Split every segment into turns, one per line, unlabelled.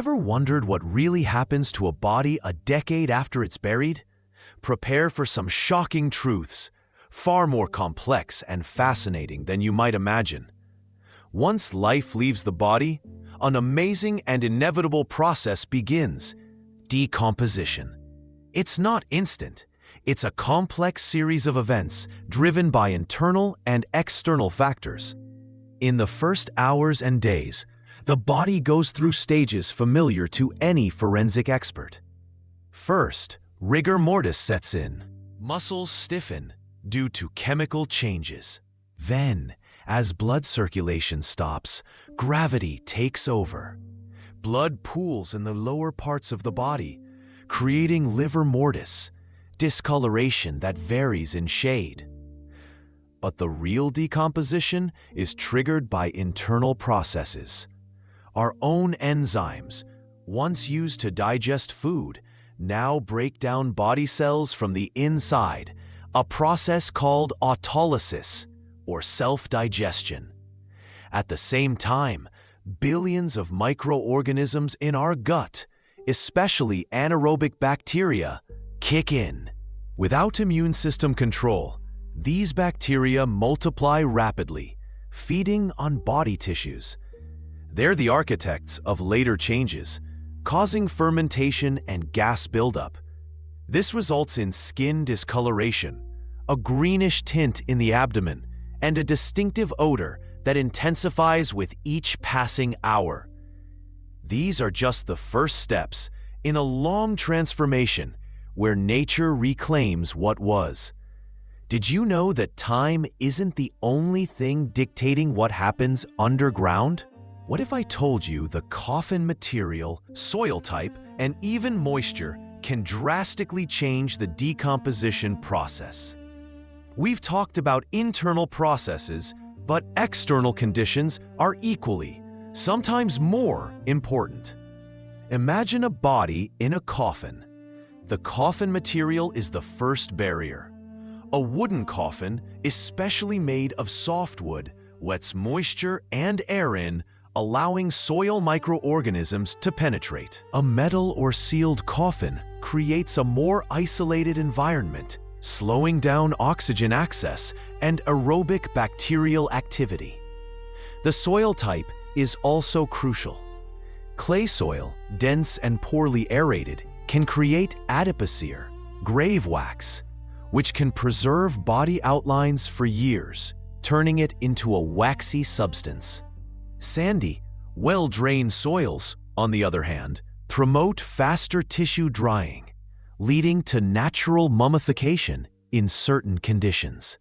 Ever wondered what really happens to a body a decade after it's buried? Prepare for some shocking truths, far more complex and fascinating than you might imagine. Once life leaves the body, an amazing and inevitable process begins: decomposition. It's not instant. It's a complex series of events driven by internal and external factors. In the first hours and days, the body goes through stages familiar to any forensic expert. First, rigor mortis sets in. Muscles stiffen due to chemical changes. Then, as blood circulation stops, gravity takes over. Blood pools in the lower parts of the body, creating livor mortis, discoloration that varies in shade. But the real decomposition is triggered by internal processes. Our own enzymes, once used to digest food, now break down body cells from the inside, a process called autolysis, or self-digestion. At the same time, billions of microorganisms in our gut, especially anaerobic bacteria, kick in. Without immune system control, these bacteria multiply rapidly, feeding on body tissues. They're the architects of later changes, causing fermentation and gas buildup. This results in skin discoloration, a greenish tint in the abdomen, and a distinctive odor that intensifies with each passing hour. These are just the first steps in a long transformation where nature reclaims what was. Did you know that time isn't the only thing dictating what happens underground? What if I told you the coffin material, soil type, and even moisture can drastically change the decomposition process? We've talked about internal processes, but external conditions are equally, sometimes more, important. Imagine a body in a coffin. The coffin material is the first barrier. A wooden coffin, especially made of softwood, lets moisture and air in, allowing soil microorganisms to penetrate. A metal or sealed coffin creates a more isolated environment, slowing down oxygen access and aerobic bacterial activity. The soil type is also crucial. Clay soil, dense and poorly aerated, can create adipocere, grave wax, which can preserve body outlines for years, turning it into a waxy substance. Sandy, well-drained soils, on the other hand, promote faster tissue drying, leading to natural mummification in certain conditions.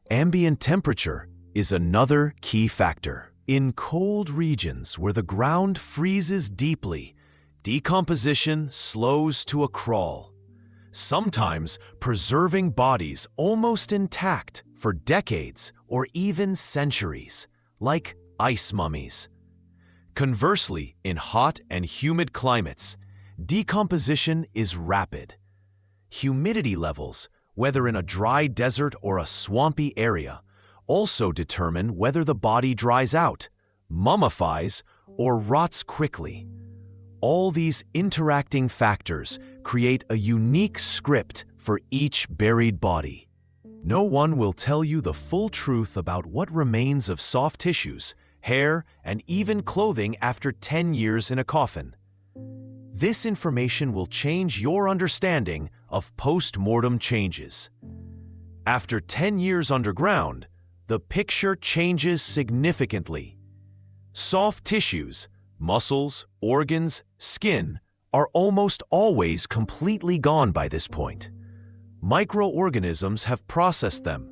Ambient temperature is another key factor. In cold regions where the ground freezes deeply, decomposition slows to a crawl, sometimes preserving bodies almost intact for decades or even centuries, like ice mummies. Conversely, in hot and humid climates, decomposition is rapid. Humidity levels, whether in a dry desert or a swampy area, also determine whether the body dries out, mummifies, or rots quickly. All these interacting factors create a unique script for each buried body. No one will tell you the full truth about what remains of soft tissues, hair, and even clothing after 10 years in a coffin. This information will change your understanding of post-mortem changes. After 10 years underground, the picture changes significantly. Soft tissues, muscles, organs, skin, are almost always completely gone by this point. Microorganisms have processed them,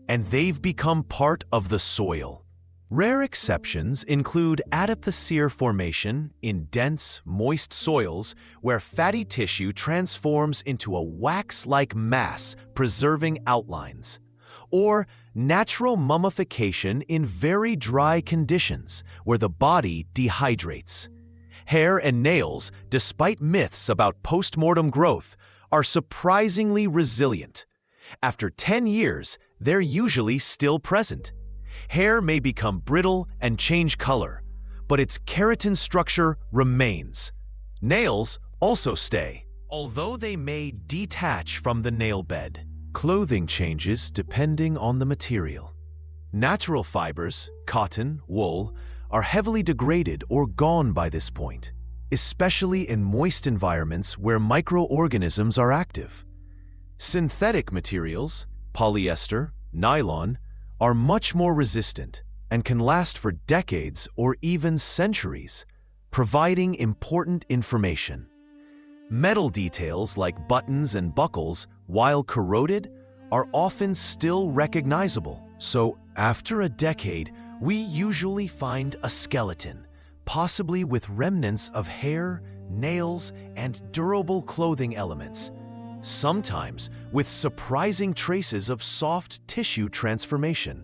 and they've become part of the soil. Rare exceptions include adipocere formation in dense, moist soils where fatty tissue transforms into a wax-like mass preserving outlines, or natural mummification in very dry conditions where the body dehydrates. Hair and nails, despite myths about post-mortem growth, are surprisingly resilient. After 10 years, they're usually still present. Hair may become brittle and change color, but its keratin structure remains. Nails also stay, although they may detach from the nail bed. Clothing changes depending on the material. Natural fibers, cotton, wool, are heavily degraded or gone by this point, especially in moist environments where microorganisms are active. Synthetic materials, polyester, nylon, are much more resistant and can last for decades or even centuries, providing important information. Metal details like buttons and buckles, while corroded, are often still recognizable. So, after a decade, we usually find a skeleton, possibly with remnants of hair, nails, and durable clothing elements, sometimes with surprising traces of soft tissue transformation.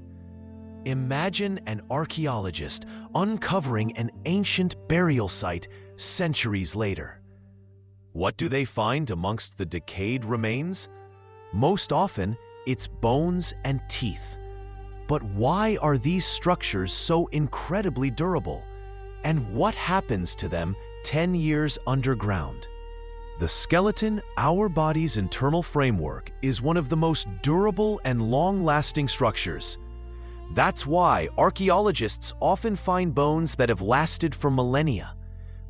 Imagine an archaeologist uncovering an ancient burial site centuries later. What do they find amongst the decayed remains? Most often, it's bones and teeth. But why are these structures so incredibly durable? And what happens to them 10 years underground? The skeleton, our body's internal framework, is one of the most durable and long-lasting structures. That's why archaeologists often find bones that have lasted for millennia.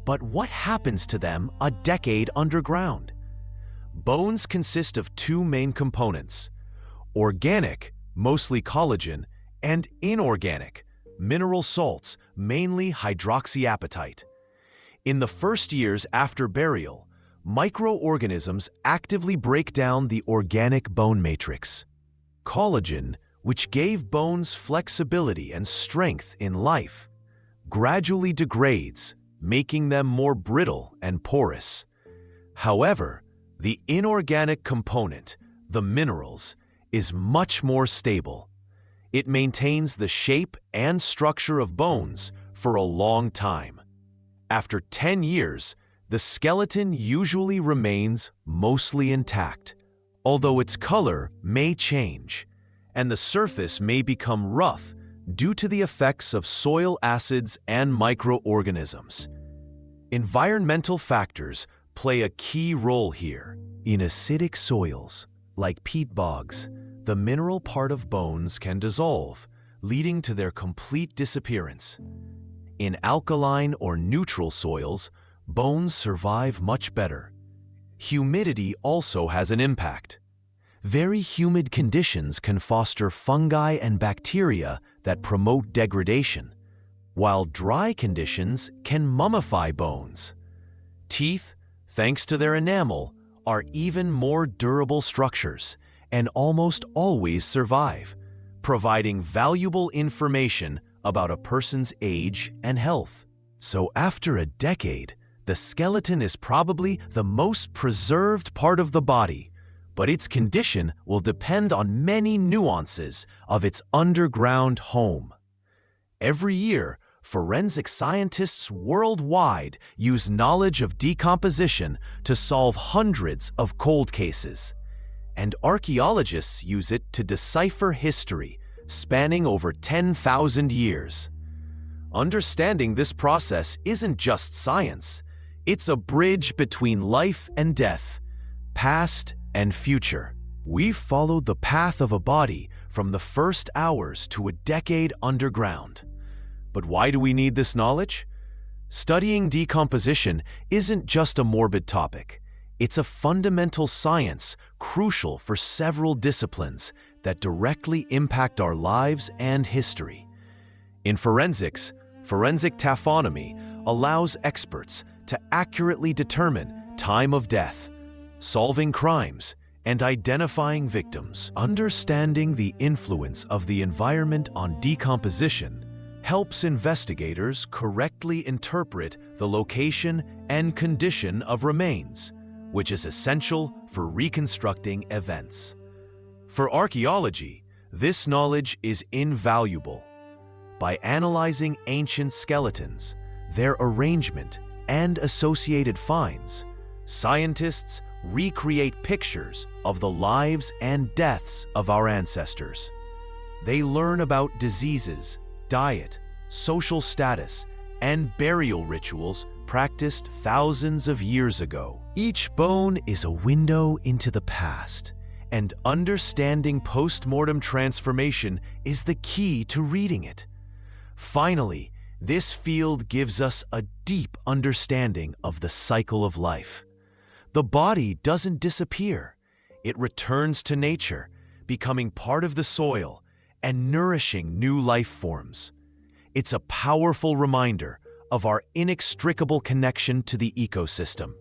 But what happens to them a decade underground? Bones consist of two main components: organic, mostly collagen, and inorganic, mineral salts, mainly hydroxyapatite. In the first years after burial, microorganisms actively break down the organic bone matrix. Collagen, which gave bones flexibility and strength in life, gradually degrades, making them more brittle and porous. However, the inorganic component, the minerals, is much more stable. It maintains the shape and structure of bones for a long time. After 10 years, the skeleton usually remains mostly intact, although its color may change, and the surface may become rough due to the effects of soil acids and microorganisms. Environmental factors play a key role here. In acidic soils, like peat bogs, the mineral part of bones can dissolve, leading to their complete disappearance. In alkaline or neutral soils, bones survive much better. Humidity also has an impact. Very humid conditions can foster fungi and bacteria that promote degradation, while dry conditions can mummify bones. Teeth, thanks to their enamel, are even more durable structures and almost always survive, providing valuable information about a person's age and health. So after a decade, the skeleton is probably the most preserved part of the body, but its condition will depend on many nuances of its underground home. Every year, forensic scientists worldwide use knowledge of decomposition to solve hundreds of cold cases, and archaeologists use it to decipher history spanning over 10,000 years. Understanding this process isn't just science, it's a bridge between life and death, past and future. We've followed the path of a body from the first hours to a decade underground. But why do we need this knowledge? Studying decomposition isn't just a morbid topic. It's a fundamental science crucial for several disciplines that directly impact our lives and history. In forensics, forensic taphonomy allows experts to accurately determine time of death, solving crimes, and identifying victims. Understanding the influence of the environment on decomposition helps investigators correctly interpret the location and condition of remains, which is essential for reconstructing events. For archaeology, this knowledge is invaluable. By analyzing ancient skeletons, their arrangement, and associated finds, scientists recreate pictures of the lives and deaths of our ancestors. They learn about diseases, diet, social status, and burial rituals practiced thousands of years ago. Each bone is a window into the past, and understanding post-mortem transformation is the key to reading it. Finally, this field gives us a deep understanding of the cycle of life. The body doesn't disappear. It returns to nature, becoming part of the soil and nourishing new life forms. It's a powerful reminder of our inextricable connection to the ecosystem,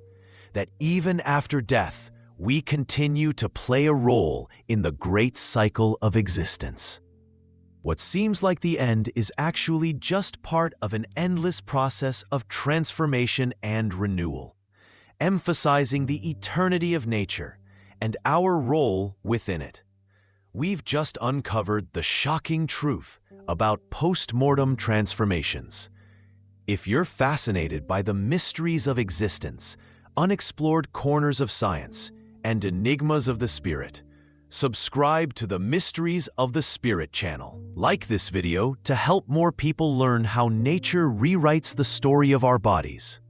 that even after death, we continue to play a role in the great cycle of existence. What seems like the end is actually just part of an endless process of transformation and renewal, emphasizing the eternity of nature and our role within it. We've just uncovered the shocking truth about post-mortem transformations. If you're fascinated by the mysteries of existence, unexplored corners of science, and enigmas of the spirit, subscribe to the Mysteries of the Spirit channel. Like this video to help more people learn how nature rewrites the story of our bodies.